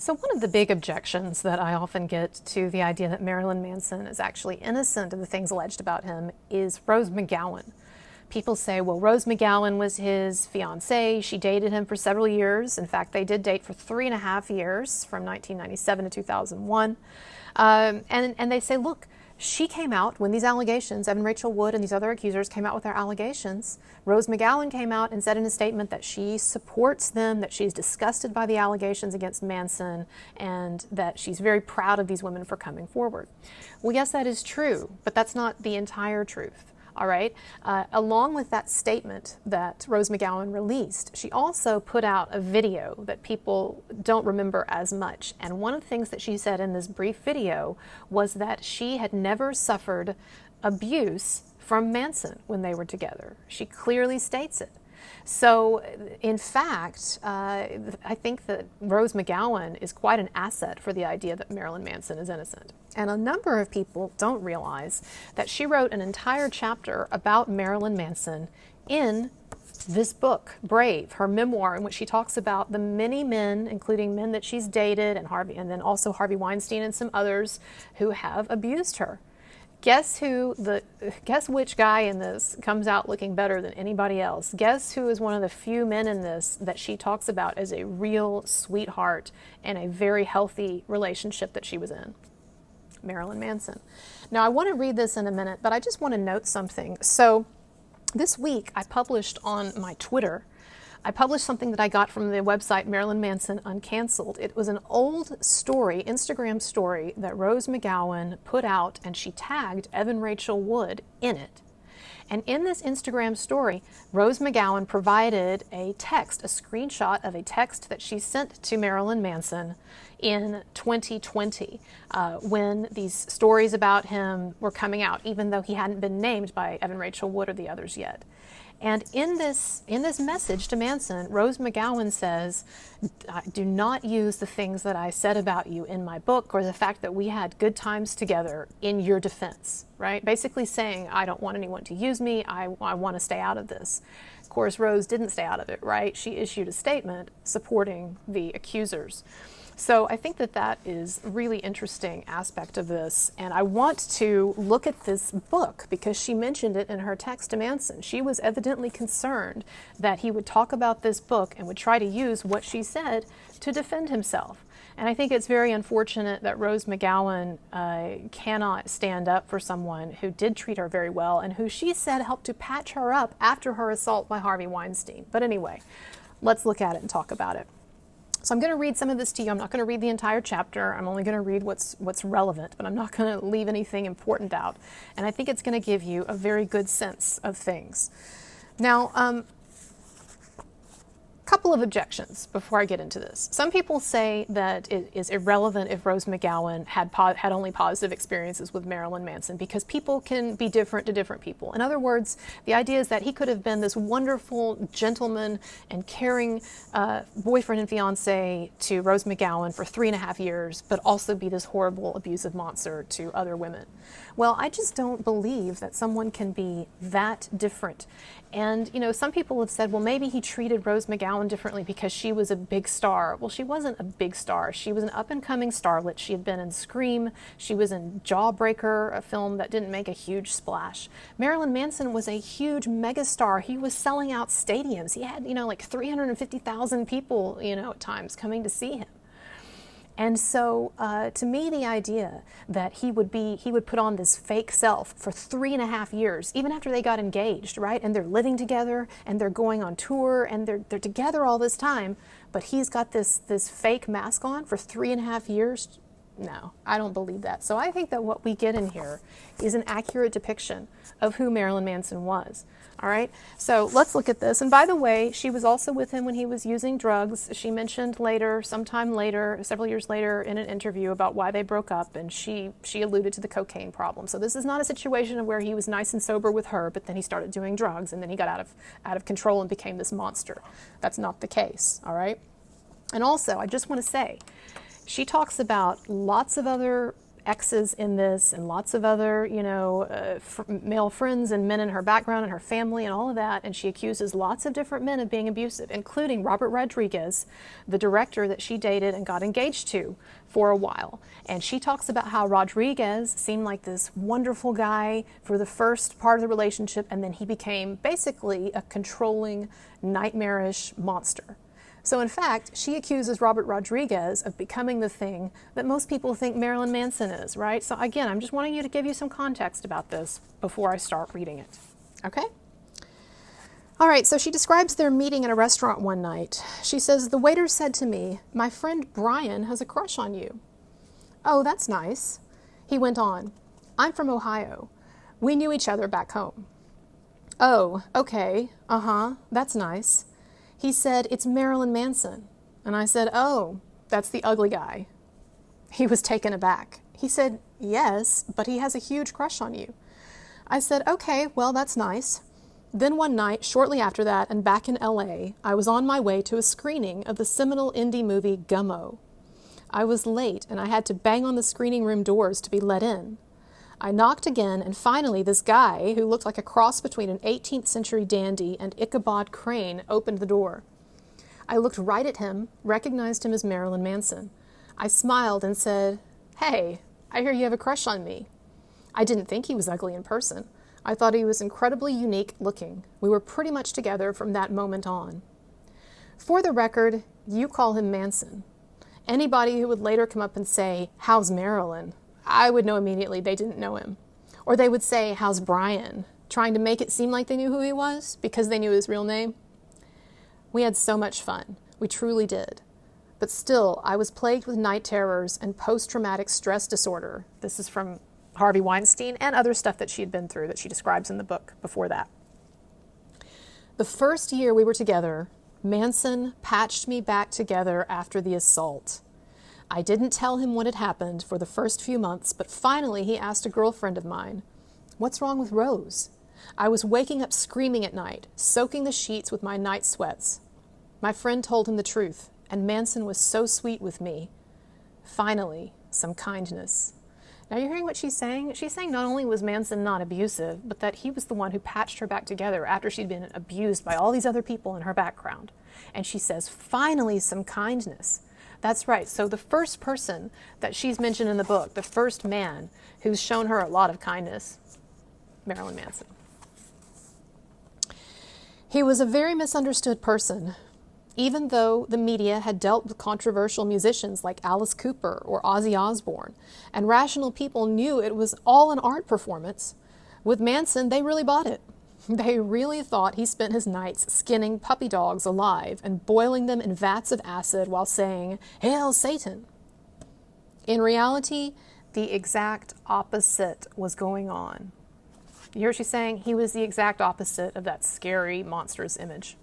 So one of the big objections that I often get to the idea that Marilyn Manson is actually innocent of the things alleged about him is Rose McGowan. People say, well, Rose McGowan was his fiancée. She dated him for several years. In fact, they did date for 3.5 years, from 1997 to 2001. And they say, look, she came out when these allegations, Evan Rachel Wood and these other accusers came out with their allegations. Rose McGowan came out and said in a statement that she supports them, that she's disgusted by the allegations against Manson, and that she's very proud of these women for coming forward. Well, yes, that is true, but that's not the entire truth. All right. Along with that statement that Rose McGowan released, she also put out a video that people don't remember as much. And one of the things that she said in this brief video was that she had never suffered abuse from Manson when they were together. She clearly states it. So, in fact, I think that Rose McGowan is quite an asset for the idea that Marilyn Manson is innocent. And a number of people don't realize that she wrote an entire chapter about Marilyn Manson in this book, Brave, her memoir, in which she talks about the many men, including men that she's dated, and then also Harvey Weinstein and some others who have abused her. Guess which guy in this comes out looking better than anybody else? Guess who is one of the few men in this that she talks about as a real sweetheart and a very healthy relationship that she was in? Marilyn Manson. Now, I want to read this in a minute, but I just want to note something. So this week I published on my Twitter, I published something that I got from the website Marilyn Manson Uncanceled. It was an old story, Instagram story, that Rose McGowan put out, and she tagged Evan Rachel Wood in it. And in this Instagram story, Rose McGowan provided a text, a screenshot of a text that she sent to Marilyn Manson in 2020 when these stories about him were coming out, even though he hadn't been named by Evan Rachel Wood or the others yet. And in this message to Manson, Rose McGowan says, do not use the things that I said about you in my book or the fact that we had good times together in your defense, right? Basically saying, I don't want anyone to use me. I want to stay out of this. Of course, Rose didn't stay out of it, right? She issued a statement supporting the accusers. So I think that that is a really interesting aspect of this, and I want to look at this book because she mentioned it in her text to Manson. She was evidently concerned that he would talk about this book and would try to use what she said to defend himself. And I think it's very unfortunate that Rose McGowan cannot stand up for someone who did treat her very well and who she said helped to patch her up after her assault by Harvey Weinstein. But anyway, let's look at it and talk about it. So I'm going to read some of this to you. I'm not going to read the entire chapter. I'm only going to read what's relevant, but I'm not going to leave anything important out. And I think it's going to give you a very good sense of things. Now, couple of objections before I get into this. Some people say that it is irrelevant if Rose McGowan had only positive experiences with Marilyn Manson because people can be different to different people. In other words, the idea is that he could have been this wonderful gentleman and caring boyfriend and fiance to Rose McGowan for 3.5 years, but also be this horrible abusive monster to other women. Well, I just don't believe that someone can be that different. And, you know, some people have said, well, maybe he treated Rose McGowan differently because she was a big star. Well, she wasn't a big star. She was an up-and-coming starlet. She had been in Scream. She was in Jawbreaker, a film that didn't make a huge splash. Marilyn Manson was a huge megastar. He was selling out stadiums. He had, like 350,000 people, at times coming to see him. And so, to me, the idea that he would put on this fake self for 3.5 years, even after they got engaged, right? And they're living together, and they're going on tour, and they're together all this time, but he's got this fake mask on for 3.5 years. No, I don't believe that. So I think that what we get in here is an accurate depiction of who Marilyn Manson was. All right, so let's look at this. And by the way, she was also with him when he was using drugs. She mentioned sometime later, several years later, in an interview about why they broke up, and she alluded to the cocaine problem. So this is not a situation of where he was nice and sober with her, but then he started doing drugs, and then he got out of control and became this monster. That's not the case, all right? And also, I just want to say, she talks about lots of other exes in this and lots of other, male friends and men in her background and her family and all of that. And she accuses lots of different men of being abusive, including Robert Rodriguez, the director that she dated and got engaged to for a while. And she talks about how Rodriguez seemed like this wonderful guy for the first part of the relationship, and then he became basically a controlling, nightmarish monster. So in fact, she accuses Robert Rodriguez of becoming the thing that most people think Marilyn Manson is, right? So again, I'm just wanting you to give you some context about this before I start reading it. Okay? All right, so she describes their meeting in a restaurant one night. She says, "The waiter said to me, 'My friend Brian has a crush on you.' 'Oh, that's nice.' He went on, 'I'm from Ohio. We knew each other back home.' 'Oh, okay, that's nice.' He said, 'It's Marilyn Manson.' And I said, 'Oh, that's the ugly guy.' He was taken aback. He said, 'Yes, but he has a huge crush on you.' I said, 'Okay, well, that's nice.' Then one night, shortly after that, and back in LA, I was on my way to a screening of the seminal indie movie Gummo. I was late, and I had to bang on the screening room doors to be let in. I knocked again, and finally this guy, who looked like a cross between an 18th century dandy and Ichabod Crane, opened the door. I looked right at him, recognized him as Marilyn Manson. I smiled and said, 'Hey, I hear you have a crush on me.' I didn't think he was ugly in person. I thought he was incredibly unique looking. We were pretty much together from that moment on. For the record, you call him Manson. Anybody who would later come up and say, 'How's Marilyn?' I would know immediately they didn't know him. Or they would say, 'How's Brian?' trying to make it seem like they knew who he was because they knew his real name. We had so much fun. We truly did. But still, I was plagued with night terrors and post-traumatic stress disorder. This is from Harvey Weinstein and other stuff that she had been through that she describes in the book before that. The first year we were together, Manson patched me back together after the assault. I didn't tell him what had happened for the first few months, but finally he asked a girlfriend of mine, 'What's wrong with Rose?' I was waking up screaming at night, soaking the sheets with my night sweats. My friend told him the truth, and Manson was so sweet with me. Finally, some kindness." Now you're hearing what she's saying? She's saying not only was Manson not abusive, but that he was the one who patched her back together after she'd been abused by all these other people in her background. And she says, finally, some kindness. That's right. So the first person that she's mentioned in the book, the first man who's shown her a lot of kindness, Marilyn Manson. He was a very misunderstood person. Even though the media had dealt with controversial musicians like Alice Cooper or Ozzy Osbourne, and rational people knew it was all an art performance, with Manson, they really bought it. They really thought he spent his nights skinning puppy dogs alive and boiling them in vats of acid while saying, "Hail Satan." In reality, the exact opposite was going on. You hear what she's saying? He was the exact opposite of that scary, monstrous image.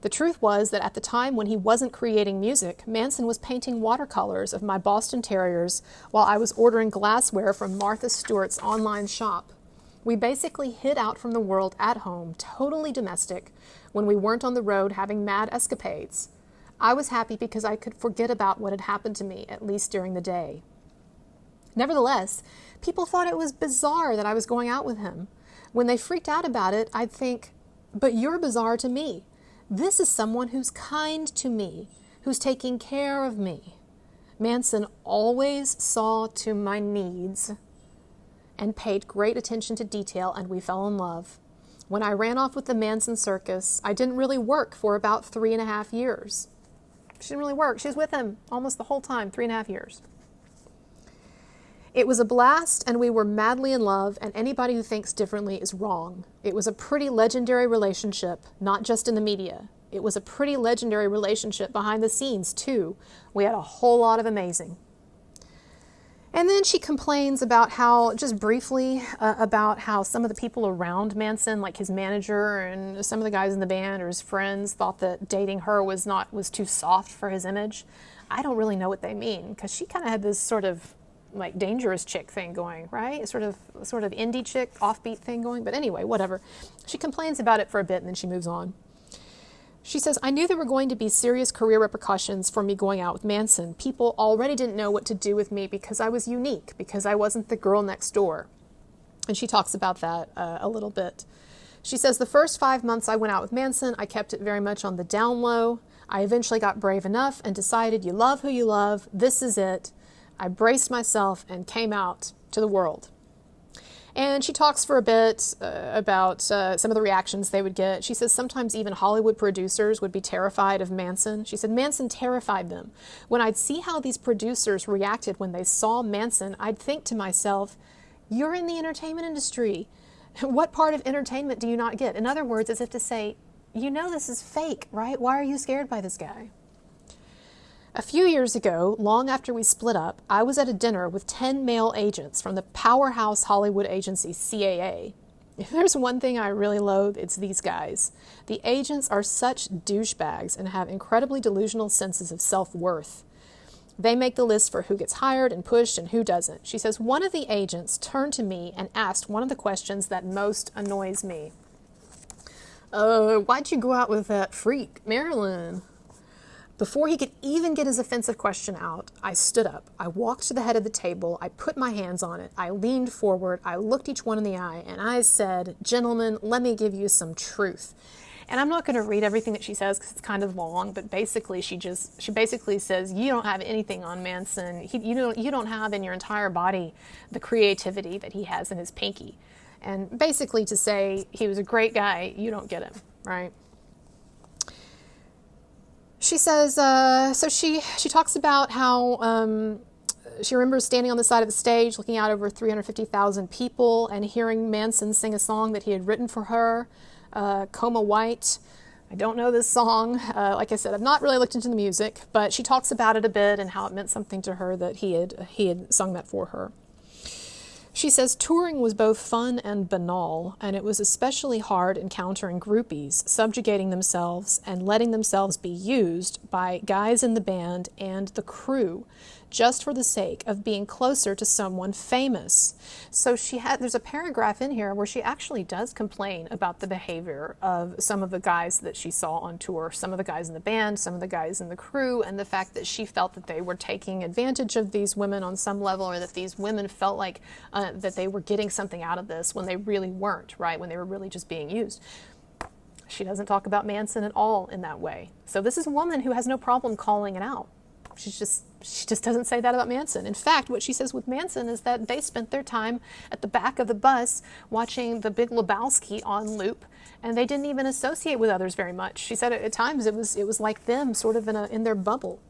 The truth was that at the time when he wasn't creating music, Manson was painting watercolors of my Boston Terriers while I was ordering glassware from Martha Stewart's online shop. We basically hid out from the world at home, totally domestic, when we weren't on the road having mad escapades. I was happy because I could forget about what had happened to me, at least during the day. Nevertheless, people thought it was bizarre that I was going out with him. When they freaked out about it, I'd think, but you're bizarre to me. This is someone who's kind to me, who's taking care of me. Manson always saw to my needs and paid great attention to detail, and we fell in love. When I ran off with the Manson circus, I didn't really work for about 3.5 years. She didn't really work. She was with him almost the whole time, 3.5 years. It was a blast, and we were madly in love, and anybody who thinks differently is wrong. It was a pretty legendary relationship, not just in the media. It was a pretty legendary relationship behind the scenes, too. We had a whole lot of amazing. And then she complains about how, just briefly, about how some of the people around Manson, like his manager and some of the guys in the band or his friends, thought that dating her was too soft for his image. I don't really know what they mean, because she kind of had this sort of like dangerous chick thing going, right? Sort of indie chick, offbeat thing going. But anyway, whatever. She complains about it for a bit and then she moves on. She says, I knew there were going to be serious career repercussions for me going out with Manson. People already didn't know what to do with me because I was unique, because I wasn't the girl next door. And she talks about that a little bit. She says, the first 5 months I went out with Manson, I kept it very much on the down low. I eventually got brave enough and decided you love who you love. This is it. I braced myself and came out to the world. And she talks for a bit about some of the reactions they would get. She says sometimes even Hollywood producers would be terrified of Manson. She said Manson terrified them. When I'd see how these producers reacted when they saw Manson, I'd think to myself, you're in the entertainment industry. What part of entertainment do you not get? In other words, as if to say, you know this is fake, right? Why are you scared by this guy? A few years ago, long after we split up, I was at a dinner with 10 male agents from the powerhouse Hollywood agency CAA. If there's one thing I really loathe, it's these guys. The agents are such douchebags and have incredibly delusional senses of self-worth. They make the list for who gets hired and pushed and who doesn't. She says, one of the agents turned to me and asked one of the questions that most annoys me. Why'd you go out with that freak, Marilyn? Before he could even get his offensive question out, I stood up. I walked to the head of the table. I put my hands on it. I leaned forward. I looked each one in the eye, and I said, gentlemen, let me give you some truth. And I'm not going to read everything that she says because it's kind of long, but basically she basically says, you don't have anything on Manson. You don't have in your entire body the creativity that he has in his pinky. And basically to say he was a great guy, you don't get him, right? She says, so she talks about how she remembers standing on the side of the stage, looking out over 350,000 people and hearing Manson sing a song that he had written for her, Coma White. I don't know this song. Like I said, I've not really looked into the music, but she talks about it a bit and how it meant something to her that he had sung that for her. She says touring was both fun and banal, and it was especially hard encountering groupies, subjugating themselves and letting themselves be used by guys in the band and the crew, just for the sake of being closer to someone famous. So there's a paragraph in here where she actually does complain about the behavior of some of the guys that she saw on tour, some of the guys in the band, some of the guys in the crew, and the fact that she felt that they were taking advantage of these women on some level, or that these women felt like that they were getting something out of this when they really weren't, right? When they were really just being used. She doesn't talk about Manson at all in that way. So this is a woman who has no problem calling it out. She just doesn't say that about Manson. In fact, what she says with Manson is that they spent their time at the back of the bus watching The Big Lebowski on loop, and they didn't even associate with others very much. She said at times it was like them, sort of in their bubble.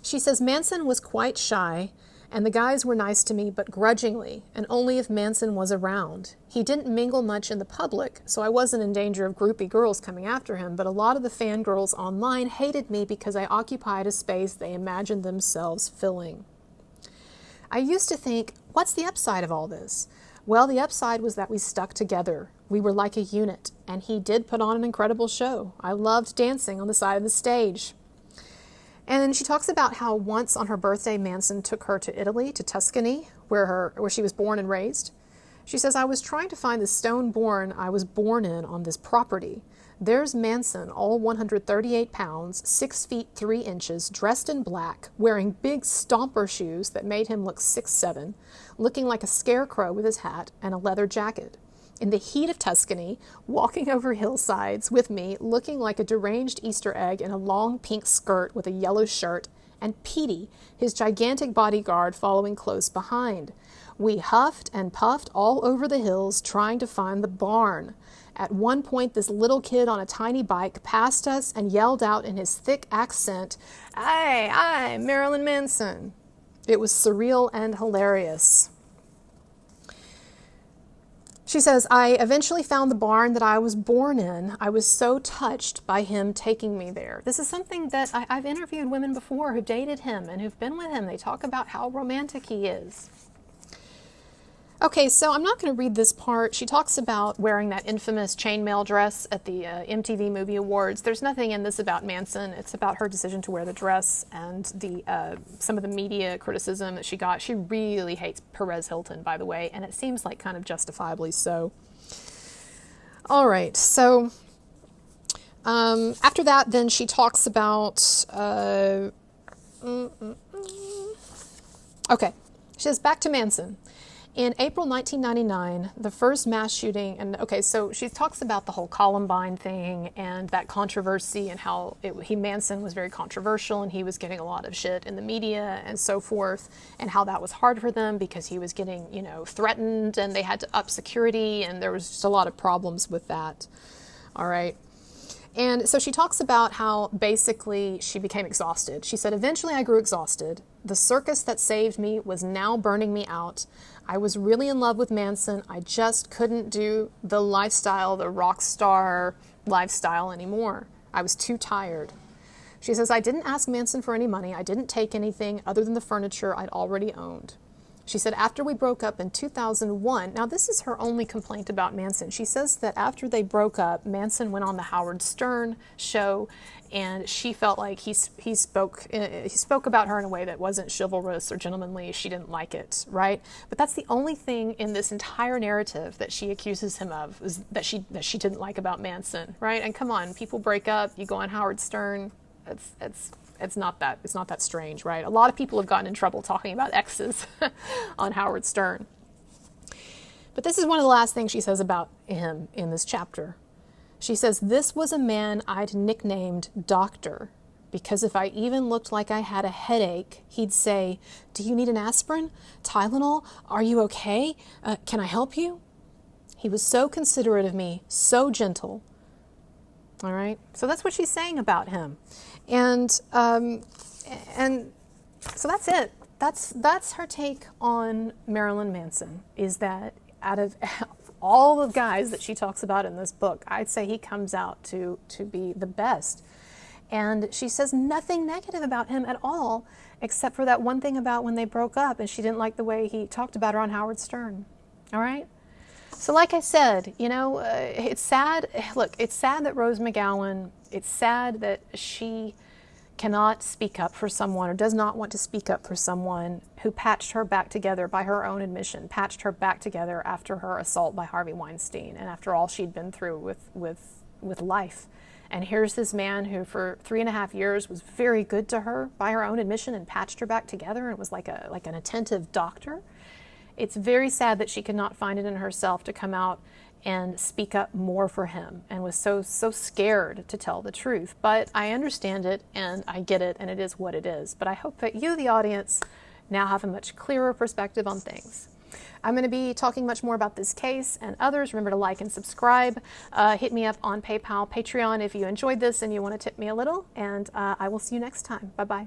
She says Manson was quite shy, and the guys were nice to me, but grudgingly, and only if Manson was around. He didn't mingle much in the public, so I wasn't in danger of groupie girls coming after him, but a lot of the fangirls online hated me because I occupied a space they imagined themselves filling. I used to think, what's the upside of all this? Well, the upside was that we stuck together. We were like a unit, and he did put on an incredible show. I loved dancing on the side of the stage. And then she talks about how once on her birthday, Manson took her to Italy, to Tuscany, where she was born and raised. She says, I was trying to find the stone I was born in on this property. There's Manson, all 138 pounds, 6 feet 3 inches, dressed in black, wearing big stomper shoes that made him look 6'7", looking like a scarecrow with his hat and a leather jacket. In the heat of Tuscany, walking over hillsides with me, looking like a deranged Easter egg in a long pink skirt with a yellow shirt, and Petey, his gigantic bodyguard, following close behind. We huffed and puffed all over the hills trying to find the barn. At one point, this little kid on a tiny bike passed us and yelled out in his thick accent, "Aye, Marilyn Manson." It was surreal and hilarious. She says, I eventually found the barn that I was born in. I was so touched by him taking me there. This is something that I've interviewed women before who dated him and who've been with him. They talk about how romantic he is. Okay, so I'm not going to read this part. She talks about wearing that infamous chainmail dress at the MTV Movie Awards. There's nothing in this about Manson. It's about her decision to wear the dress and some of the media criticism that she got. She really hates Perez Hilton, by the way, and it seems like kind of justifiably so. All right, so After that, then she talks about, okay, she says, back to Manson. In April 1999, the first mass shooting, and okay, so she talks about the whole Columbine thing and that controversy and how Manson was very controversial and he was getting a lot of shit in the media and so forth, and how that was hard for them because he was getting, threatened and they had to up security and there was just a lot of problems with that. All right. And so she talks about how basically she became exhausted. She said, eventually I grew exhausted. The circus that saved me was now burning me out. I was really in love with Manson. I just couldn't do the lifestyle, the rock star lifestyle anymore. I was too tired. She says, I didn't ask Manson for any money. I didn't take anything other than the furniture I'd already owned. She said, after we broke up in 2001, now this is her only complaint about Manson. She says that after they broke up, Manson went on the Howard Stern show, and she felt like he spoke about her in a way that wasn't chivalrous or gentlemanly. She didn't like it, right? But that's the only thing in this entire narrative that she accuses him of, is that she didn't like about Manson, right? And come on, people break up, you go on Howard Stern, it's not that strange, right? A lot of people have gotten in trouble talking about exes on Howard Stern. But this is one of the last things she says about him in this chapter. She says, this was a man I'd nicknamed Doctor, because if I even looked like I had a headache, he'd say, do you need an aspirin? Tylenol? Are you okay? Can I help you? He was so considerate of me, so gentle. All right, so that's what she's saying about him. And so that's it. That's her take on Marilyn Manson, is that out of all the guys that she talks about in this book, I'd say he comes out to be the best. And she says nothing negative about him at all, except for that one thing about when they broke up and she didn't like the way he talked about her on Howard Stern. All right? So like I said, it's sad. Look, it's sad that Rose McGowan, it's sad that she cannot speak up for someone, or does not want to speak up for someone who patched her back together, by her own admission, patched her back together after her assault by Harvey Weinstein and after all she'd been through with life. And here's this man who for 3.5 years was very good to her by her own admission and patched her back together and was like an attentive doctor. It's very sad that she could not find it in herself to come out and speak up more for him, and was so scared to tell the truth. But I understand it and I get it, and it is what it is. But I hope that you, the audience, now have a much clearer perspective on things. I'm going to be talking much more about this case and others. Remember to like and subscribe. Hit me up on PayPal, Patreon if you enjoyed this and you want to tip me a little. And I will see you next time. Bye-bye.